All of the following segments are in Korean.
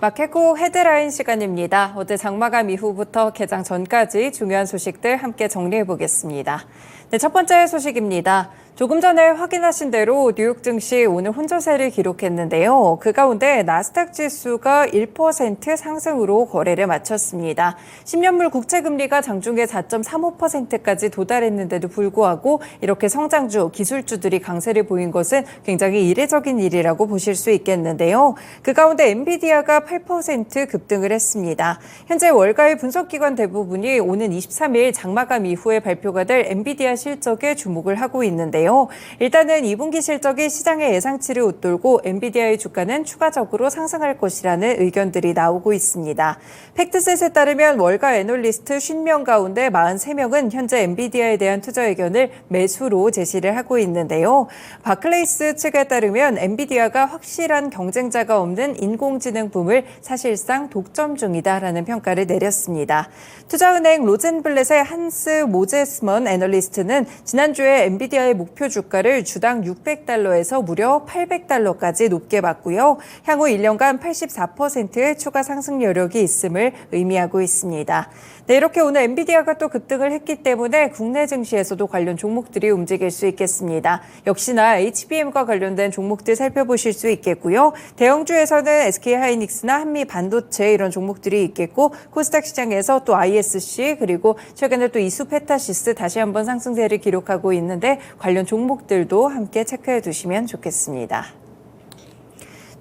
마케코 헤드라인 시간입니다. 어제 장마감 이후부터 개장 전까지 중요한 소식들 함께 정리해 보겠습니다. 네, 첫 번째 소식입니다. 조금 전에 확인하신 대로 뉴욕 증시 오늘 혼조세를 기록했는데요. 그 가운데 나스닥 지수가 1% 상승으로 거래를 마쳤습니다. 10년물 국채금리가 장중에 4.35%까지 도달했는데도 불구하고 이렇게 성장주, 기술주들이 강세를 보인 것은 굉장히 이례적인 일이라고 보실 수 있겠는데요. 그 가운데 엔비디아가 8% 급등을 했습니다. 현재 월가의 분석기관 대부분이 오는 23일 장마감 이후에 발표가 될 엔비디아 실적에 주목을 하고 있는데요. 일단은 2분기 실적이 시장의 예상치를 웃돌고 엔비디아의 주가는 추가적으로 상승할 것이라는 의견들이 나오고 있습니다. 팩트셋에 따르면 월가 애널리스트 50명 가운데 43명은 현재 엔비디아에 대한 투자 의견을 매수로 제시를 하고 있는데요. 바클레이스 측에 따르면 엔비디아가 확실한 경쟁자가 없는 인공지능 붐을 사실상 독점 중이다라는 평가를 내렸습니다. 투자은행 로젠블렛의 한스 모제스먼 애널리스트는 지난주에 엔비디아의 목표 주가를 주당 $600에서 무려 $800까지 높게 봤고요. 향후 1년간 84%의 추가 상승 여력이 있음을 의미하고 있습니다. 네, 이렇게 오늘 엔비디아가 또 급등을 했기 때문에 국내 증시에서도 관련 종목들이 움직일 수 있겠습니다. 역시나 HBM과 관련된 종목들 살펴보실 수 있겠고요. 대형주에서는 SK하이닉스나 한미반도체 이런 종목들이 있겠고 코스닥 시장에서 또 ISC 그리고 최근에 또 이수페타시스 다시 한번 상승세를 기록하고 있는데 관련 종목들도 함께 체크해 두시면 좋겠습니다.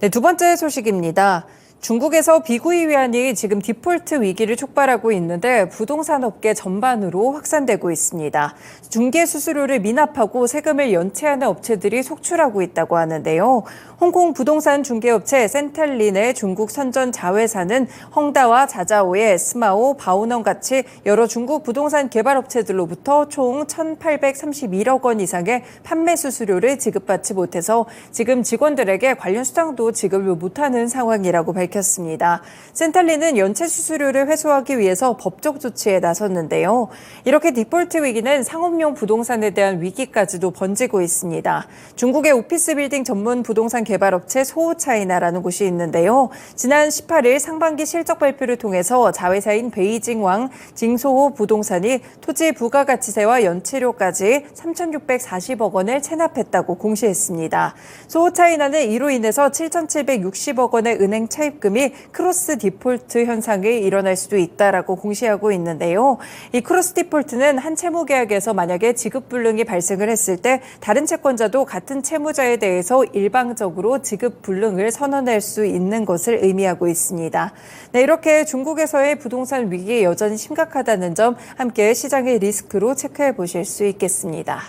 네, 두 번째 소식입니다. 중국에서 비구이 위안이 지금 디폴트 위기를 촉발하고 있는데 부동산 업계 전반으로 확산되고 있습니다. 중개 수수료를 미납하고 세금을 연체하는 업체들이 속출하고 있다고 하는데요. 홍콩 부동산 중개업체 센탈린의 중국 선전 자회사는 헝다와 자자오의 스마오, 바오넌 같이 여러 중국 부동산 개발업체들로부터 총 1,831억 원 이상의 판매 수수료를 지급받지 못해서 지금 직원들에게 관련 수당도 지급을 못하는 상황이라고 밝혔습니다. 센탈린은 연체 수수료를 회수하기 위해서 법적 조치에 나섰는데요. 이렇게 디폴트 위기는 상업용 부동산에 대한 위기까지도 번지고 있습니다. 중국의 오피스 빌딩 전문 부동산 개발업체 소우차이나라는 곳이 있는데요. 지난 18일 상반기 실적 발표를 통해서 자회사인 베이징왕 징소호 부동산이 토지 부가가치세와 연체료까지 3,640억 원을 체납했다고 공시했습니다. 소우차이나는 이로 인해서 7,760억 원의 은행 차입금이 크로스 디폴트 현상이 일어날 수도 있다라고 공시하고 있는데요. 이 크로스 디폴트는 한 채무 계약에서 만약에 지급 불능이 발생을 했을 때 다른 채권자도 같은 채무자에 대해서 일방적으로 지급 불능을 선언할 수 있는 것을 의미하고 있습니다. 네, 이렇게 중국에서의 부동산 위기 여전히 심각하다는 점 함께 시장의 리스크로 체크해 보실 수 있겠습니다.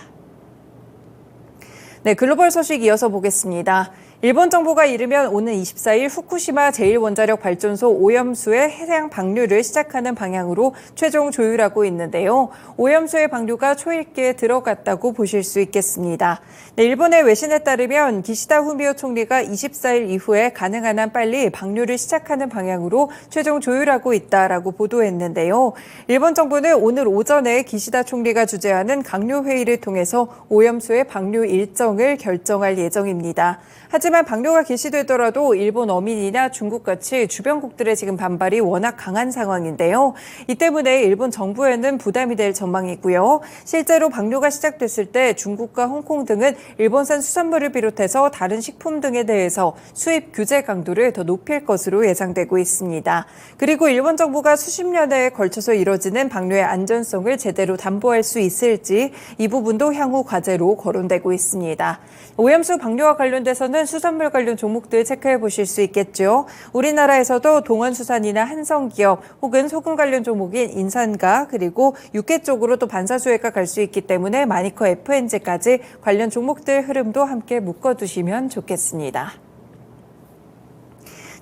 네, 글로벌 소식 이어서 보겠습니다. 일본 정부가 이르면 오는 24일 후쿠시마 제1원자력 오염수의 해양 방류를 시작하는 방향으로 최종 조율하고 있는데요. 오염수의 방류가 초읽기에 들어갔다고 보실 수 있겠습니다. 네, 일본의 외신에 따르면 기시다 후미오 총리가 24일 이후에 가능한 한 빨리 방류를 시작하는 방향으로 최종 조율하고 있다라고 보도했는데요. 일본 정부는 오늘 오전에 기시다 총리가 주재하는 강요회의를 통해서 오염수의 방류 일정을 결정할 예정입니다. 하지만 방류가 개시되더라도 일본 어민이나 중국같이 주변국들의 지금 반발이 워낙 강한 상황인데요. 이 때문에 일본 정부에는 부담이 될 전망이고요. 실제로 방류가 시작됐을 때 중국과 홍콩 등은 일본산 수산물을 비롯해서 다른 식품 등에 대해서 수입 규제 강도를 더 높일 것으로 예상되고 있습니다. 그리고 일본 정부가 수십 년에 걸쳐서 이뤄지는 방류의 안전성을 제대로 담보할 수 있을지 이 부분도 향후 과제로 거론되고 있습니다. 오염수 방류와 관련돼서는 수산물 관련 종목들 체크해 보실 수 있겠죠. 우리나라에서도 동원수산이나 한성기업 혹은 소금 관련 종목인 인산가 그리고 육계 쪽으로 또 반사수혜가 갈 수 있기 때문에 마니커 FNG까지 관련 종목들 흐름도 함께 묶어두시면 좋겠습니다.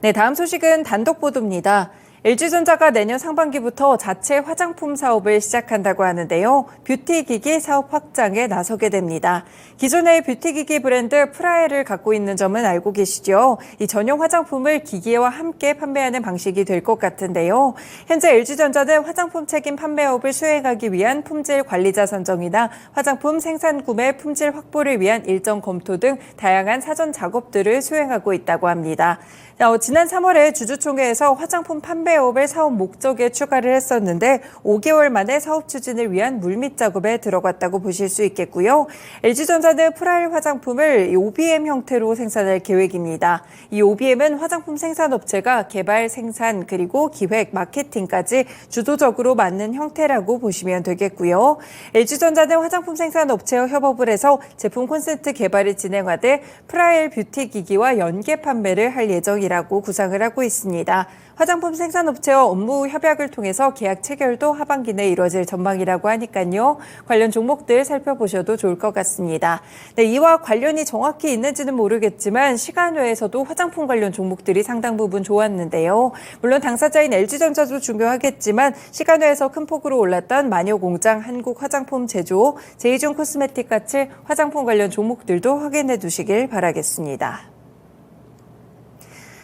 네, 다음 소식은 단독 보도입니다. LG전자가 내년 상반기부터 자체 화장품 사업을 시작한다고 하는데요. 뷰티기기 사업 확장에 나서게 됩니다. 기존의 뷰티기기 브랜드 프라에를 갖고 있는 점은 알고 계시죠? 이 전용 화장품을 기기와 함께 판매하는 방식이 될 것 같은데요. 현재 LG전자는 화장품 책임 판매업을 수행하기 위한 품질 관리자 선정이나 화장품 생산 구매 품질 확보를 위한 일정 검토 등 다양한 사전 작업들을 수행하고 있다고 합니다. 지난 3월에 주주총회에서 화장품 판매업을 사업 목적에 추가를 했었는데 5개월 만에 사업 추진을 위한 물밑 작업에 들어갔다고 보실 수 있겠고요. LG전자는 프라일 화장품을 OBM 형태로 생산할 계획입니다. 이 OBM은 화장품 생산업체가 개발, 생산, 그리고 기획, 마케팅까지 주도적으로 맡는 형태라고 보시면 되겠고요. LG전자는 화장품 생산업체와 협업을 해서 제품 콘센트 개발을 진행하되 프라일 뷰티 기기와 연계 판매를 할 예정이라고 구상을 하고 있습니다. 화장품 생산업체와 업무 협약을 통해서 계약 체결도 하반기 내에 이뤄질 전망이라고 하니까요. 관련 종목들 살펴보셔도 좋을 것 같습니다. 네, 이와 관련이 정확히 있는지는 모르겠지만 시간 외에서도 화장품 관련 종목들이 상당 부분 좋았는데요. 물론 당사자인 LG전자도 중요하겠지만 시간 외에서 큰 폭으로 올랐던 마녀공장, 한국화장품 제조, 제이준 코스메틱 같이 화장품 관련 종목들도 확인해 두시길 바라겠습니다.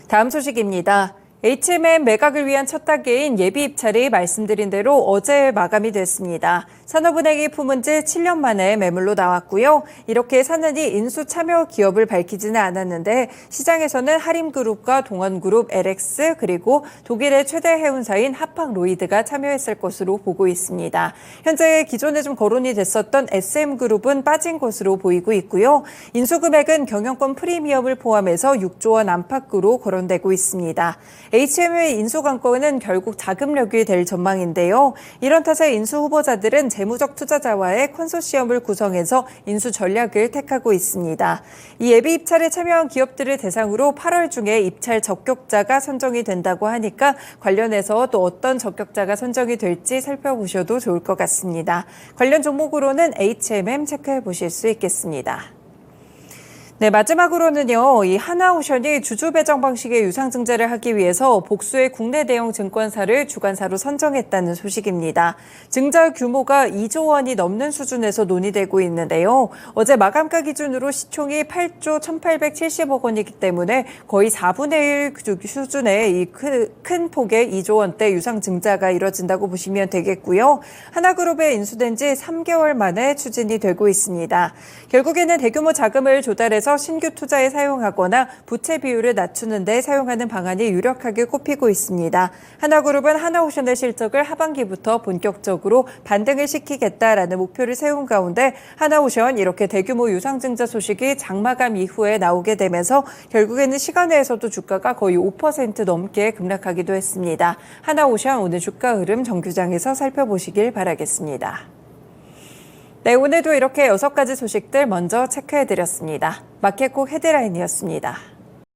다음 소식입니다. HMM 매각을 위한 첫 단계인 예비 입찰이 말씀드린 대로 어제 마감이 됐습니다. 산업은행이 품은 지 7년 만에 매물로 나왔고요. 이렇게 사는이 인수 참여 기업을 밝히지는 않았는데 시장에서는 하림그룹과 동원그룹, LX 그리고 독일의 최대 해운사인 하팡로이드가 참여했을 것으로 보고 있습니다. 현재 기존에 좀 거론이 됐었던 SM그룹은 빠진 것으로 보이고 있고요. 인수 금액은 경영권 프리미엄을 포함해서 6조 원 안팎으로 거론되고 있습니다. HM의 인수 관건은 결국 자금력이 될 전망인데요. 이런 탓에 인수 후보자들은 재무적 투자자와의 컨소시엄을 구성해서 인수 전략을 택하고 있습니다. 이 예비 입찰에 참여한 기업들을 대상으로 8월 중에 입찰 적격자가 선정이 된다고 하니까 관련해서 또 어떤 적격자가 선정이 될지 살펴보셔도 좋을 것 같습니다. 관련 종목으로는 HMM 체크해 보실 수 있겠습니다. 네, 마지막으로는요, 이 하나오션이 주주 배정 방식의 유상증자를 하기 위해서 복수의 국내 대형 증권사를 주관사로 선정했다는 소식입니다. 증자 규모가 2조 원이 넘는 수준에서 논의되고 있는데요. 어제 마감가 기준으로 시총이 8조 1,870억 원이기 때문에 거의 4분의 1 수준의 이 큰 폭의 2조 원대 유상증자가 이뤄진다고 보시면 되겠고요. 하나그룹에 인수된 지 3개월 만에 추진이 되고 있습니다. 결국에는 대규모 자금을 조달해서 신규 투자에 사용하거나 부채 비율을 낮추는 데 사용하는 방안이 유력하게 꼽히고 있습니다. 하나그룹은 하나오션의 실적을 하반기부터 본격적으로 반등을 시키겠다라는 목표를 세운 가운데 하나오션 이렇게 대규모 유상증자 소식이 장마감 이후에 나오게 되면서 결국에는 시간 내에서도 주가가 거의 5% 넘게 급락하기도 했습니다. 하나오션 오늘 주가 흐름 정규장에서 살펴보시길 바라겠습니다. 네, 오늘도 이렇게 6가지 소식들 먼저 체크해드렸습니다. 마켓콕 헤드라인이었습니다.